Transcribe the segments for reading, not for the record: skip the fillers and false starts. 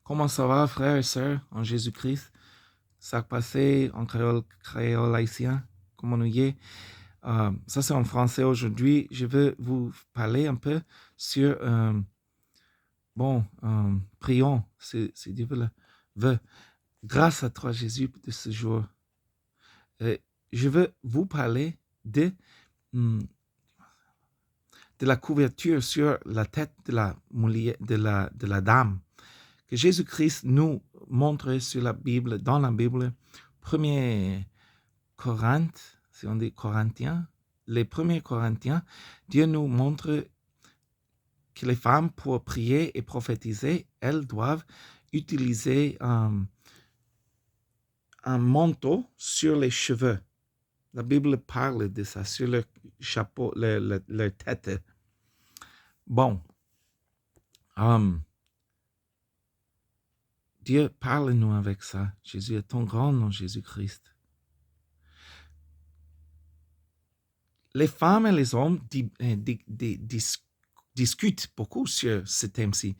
Comment ça va, frères et sœurs, en Jésus-Christ? Ça a passé en créole haïtien, comment nous y est. Ça, c'est en français aujourd'hui. Je veux vous parler un peu sur, prions, si Dieu veut. Grâce à toi, Jésus, de ce jour. Je veux vous parler hum, de la couverture sur la tête de la dame que Jésus-Christ nous montre sur la Bible, dans la Bible, 1er Corinthe, si on dit Corinthiens, les premiers Corinthiens, Dieu nous montre que les femmes, pour prier et prophétiser, elles doivent utiliser un manteau sur les cheveux. La Bible parle de ça, sur le chapeau, leur tête. Bon, Dieu, parle-nous avec ça. Jésus est ton grand nom, Jésus-Christ. Les femmes et les hommes discutent beaucoup sur ce thème-ci.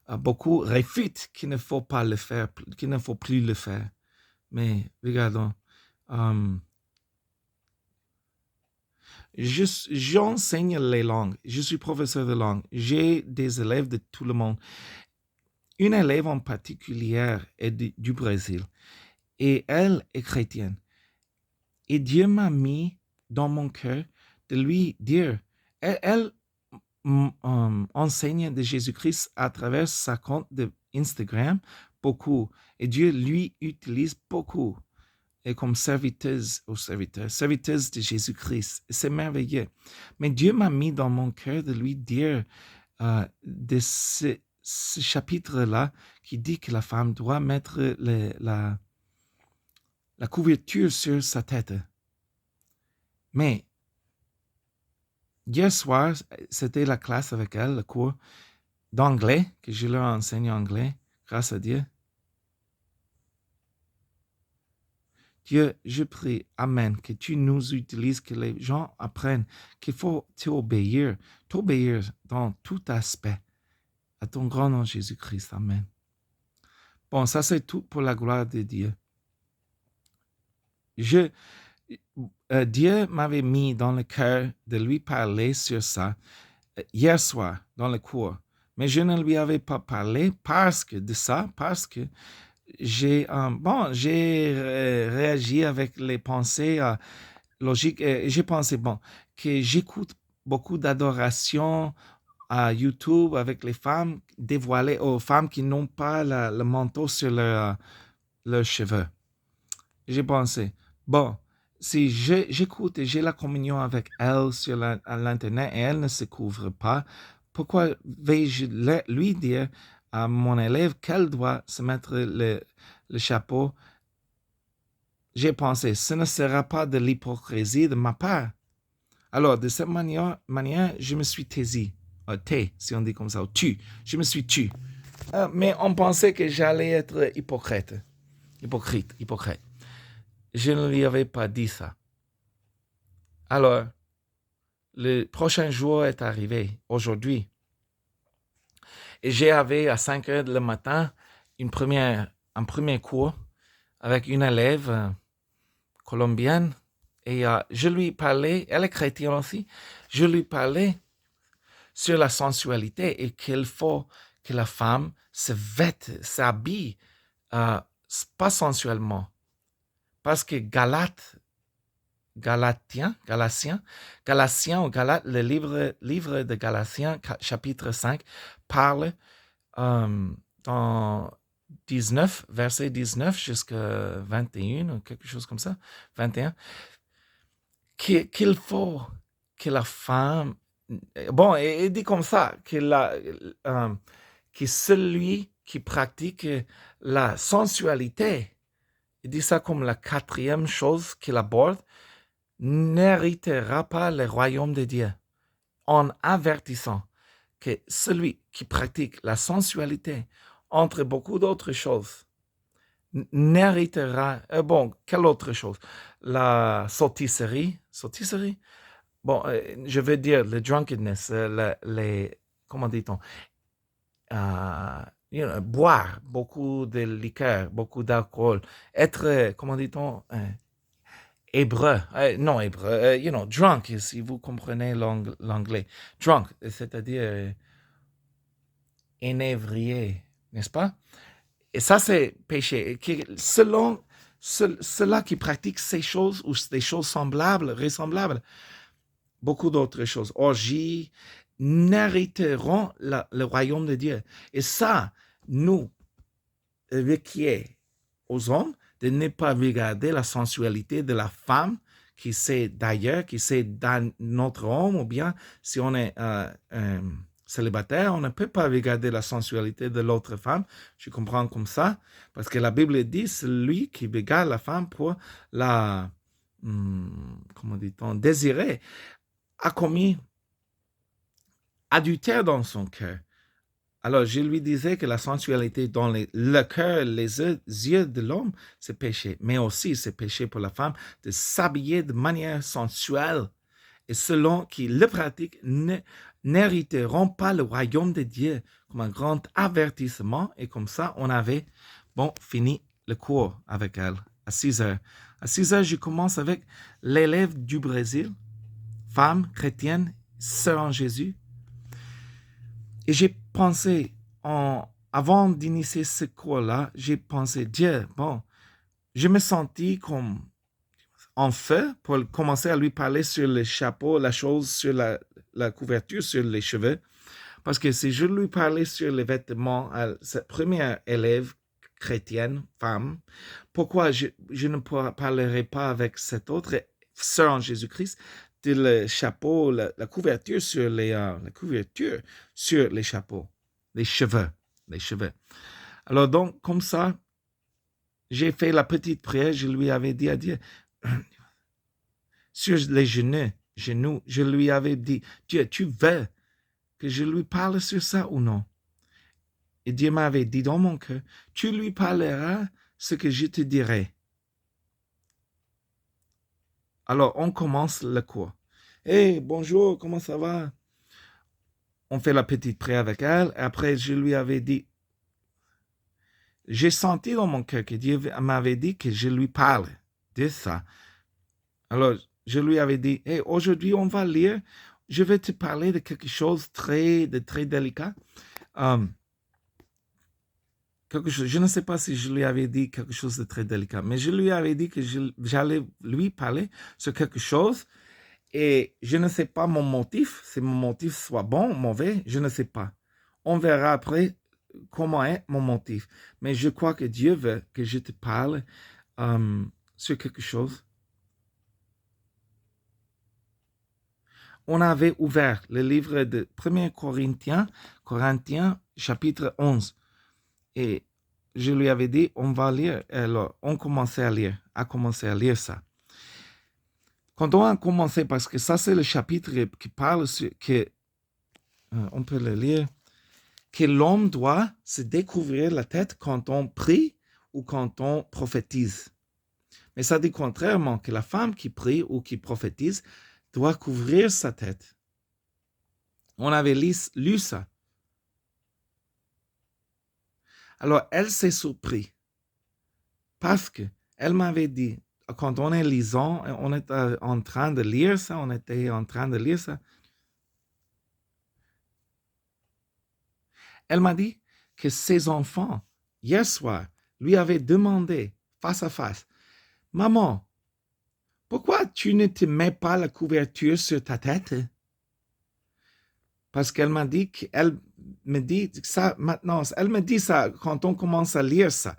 Beaucoup réfutent qu'il ne faut pas le faire, qu'il ne faut plus le faire. Mais regardons. J'enseigne les langues. Je suis professeur de langue. J'ai des élèves de tout le monde. Une élève en particulier est du Brésil. Et elle est chrétienne. Et Dieu m'a mis dans mon cœur de lui dire, elle enseigne de Jésus-Christ à travers sa compte de Instagram beaucoup. Et Dieu lui utilise beaucoup. Et comme serviteuse de Jésus-Christ. C'est merveilleux. Mais Dieu m'a mis dans mon cœur de lui dire de ce chapitre-là qui dit que la femme doit mettre la couverture sur sa tête. Mais hier soir, c'était la classe avec elle, le cours d'anglais, que je leur enseigne anglais, grâce à Dieu. Dieu, je prie, Amen, que tu nous utilises, que les gens apprennent qu'il faut t'obéir dans tout aspect. À ton grand nom, Jésus-Christ, Amen. Bon, ça c'est tout pour la gloire de Dieu. Dieu m'avait mis dans le cœur de lui parler sur ça hier soir dans le cours. Mais je ne lui avais pas parlé parce que j'ai réagi avec les pensées logiques. J'ai pensé, que j'écoute beaucoup d'adoration à YouTube avec les femmes dévoilées aux femmes qui n'ont pas le manteau sur leurs cheveux. J'ai pensé, si j'écoute et j'ai la communion avec elle sur l'Internet et elle ne se couvre pas, pourquoi vais-je lui dire à mon élève qu'elle doit se mettre le chapeau? J'ai pensé, ce ne sera pas de l'hypocrisie de ma part. Alors, de cette manière, je me suis taisi. Si on dit comme ça, ou je me suis tu. Mais on pensait que j'allais être hypocrite. Je ne lui avais pas dit ça. Alors, le prochain jour est arrivé, aujourd'hui. Et j'avais à 5 heures le matin un premier cours avec une élève colombienne. Et je lui parlais, elle est chrétienne aussi, je lui parlais sur la sensualité et qu'il faut que la femme se vête, s'habille, pas sensuellement. Parce que Galatiens, le livre de Galatiens, chapitre 5, parle dans 19, verset 19 jusqu'à 21, ou quelque chose comme ça, 21, qu'il faut que la femme, il dit comme ça, que celui qui pratique la sensualité, il dit ça comme la 4e chose qu'il aborde, n'héritera pas le royaume de Dieu, en avertissant que celui qui pratique la sensualité, entre beaucoup d'autres choses, n'héritera, quelle autre chose? La sautisserie? Je veux dire, le drunkenness, comment dit-on? boire beaucoup de liqueur, beaucoup d'alcool, être, comment dit-on, hébreu, non hébreu, drunk, si vous comprenez l'anglais. Drunk, c'est-à-dire énévrié, n'est-ce pas? Et ça, c'est péché. Selon ceux-là qui pratiquent ces choses ou des choses semblables, ressemblables, beaucoup d'autres choses, orgies, n'hériteront le royaume de Dieu. Et ça, nous requiert aux hommes de ne pas regarder la sensualité de la femme qui c'est d'ailleurs, qui c'est dans notre homme, ou bien si on est célibataire, on ne peut pas regarder la sensualité de l'autre femme. Je comprends comme ça, parce que la Bible dit, celui qui regarde la femme pour la, comment dit-on, désirer, a commis adultère dans son cœur. Alors, je lui disais que la sensualité dans le cœur, les yeux de l'homme, c'est péché. Mais aussi, c'est péché pour la femme de s'habiller de manière sensuelle. Et selon qui le pratiquent, n'hériteront pas le royaume de Dieu, comme un grand avertissement. Et comme ça, on avait, fini le cours avec elle à 6 heures. À 6 heures, je commence avec l'élève du Brésil, femme chrétienne, sœur en Jésus. Et j'ai pensé, avant d'initier ce cours-là, j'ai pensé, Dieu, je me sentis comme en feu pour commencer à lui parler sur le chapeau, la chose sur la couverture, sur les cheveux. Parce que si je lui parlais sur les vêtements à cette première élève chrétienne, femme, pourquoi je ne parlerai pas avec cette autre sœur en Jésus-Christ de le chapeau, la couverture sur la couverture sur les chapeaux, les cheveux. Alors donc, comme ça, j'ai fait la petite prière, je lui avais dit à Dieu, sur les genoux, je lui avais dit, Dieu, tu veux que je lui parle sur ça ou non? Et Dieu m'avait dit dans mon cœur, tu lui parleras ce que je te dirai. Alors, on commence le cours. Hey, bonjour, comment ça va? On fait la petite prière avec elle. Après, je lui avais dit, j'ai senti dans mon cœur que Dieu m'avait dit que je lui parle de ça. Alors, je lui avais dit, hey, aujourd'hui, on va lire, je vais te parler de quelque chose de très délicat. Je ne sais pas si je lui avais dit quelque chose de très délicat, mais je lui avais dit que j'allais lui parler sur quelque chose et je ne sais pas mon motif, si mon motif soit bon ou mauvais, je ne sais pas. On verra après comment est mon motif. Mais je crois que Dieu veut que je te parle sur quelque chose. On avait ouvert le livre de 1 Corinthiens, chapitre 11. Et je lui avais dit, on va lire. Alors, on commençait à lire ça. Quand on a commencé, parce que ça, c'est le chapitre qui parle on peut le lire, que l'homme doit se découvrir la tête quand on prie ou quand on prophétise. Mais ça dit contrairement que la femme qui prie ou qui prophétise doit couvrir sa tête. On avait lu ça. Alors, elle s'est surprise parce qu'elle m'avait dit, quand on est lisant, on était en train de lire ça, elle m'a dit que ses enfants, hier soir, lui avaient demandé face à face, « Maman, pourquoi tu ne te mets pas la couverture sur ta tête? » Parce qu'elle m'a dit qu'elle me dit ça maintenant. Elle me dit ça quand on commence à lire ça.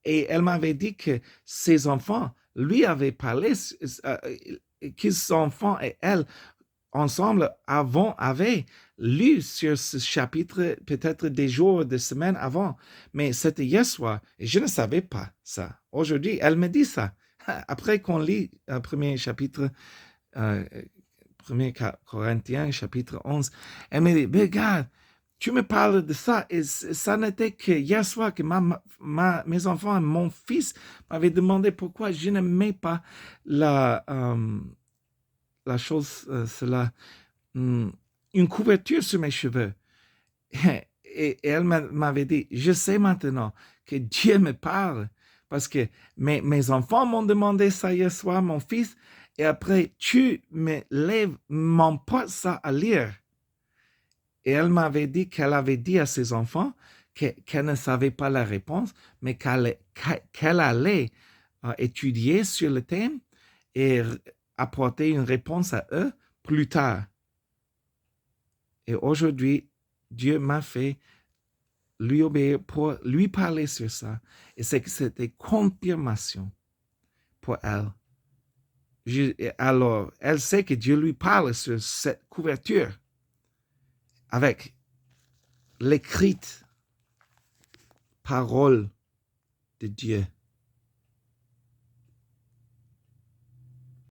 Et elle m'avait dit que ses enfants lui avaient parlé, que ses enfants et elle, ensemble, avaient lu sur ce chapitre peut-être des jours, des semaines avant. Mais c'était hier soir et je ne savais pas ça. Aujourd'hui, elle me dit ça. Après qu'on lit le premier chapitre, 1 Corinthiens, chapitre 11, elle me dit, regarde, tu me parles de ça, et ça n'était que hier soir que mes enfants, mon fils m'avait demandé pourquoi je ne mets pas la chose, une couverture sur mes cheveux. et elle m'avait dit, je sais maintenant que Dieu me parle parce que mes enfants m'ont demandé ça hier soir, mon fils, et après, tu me lèves, m'emportes ça à lire. Et elle m'avait dit qu'elle avait dit à ses enfants qu'elle ne savait pas la réponse, mais qu'elle allait étudier sur le thème et apporter une réponse à eux plus tard. Et aujourd'hui, Dieu m'a fait lui obéir pour lui parler sur ça. Et c'est que c'était confirmation pour elle. Alors, elle sait que Dieu lui parle sur cette couverture avec l'écrite parole de Dieu.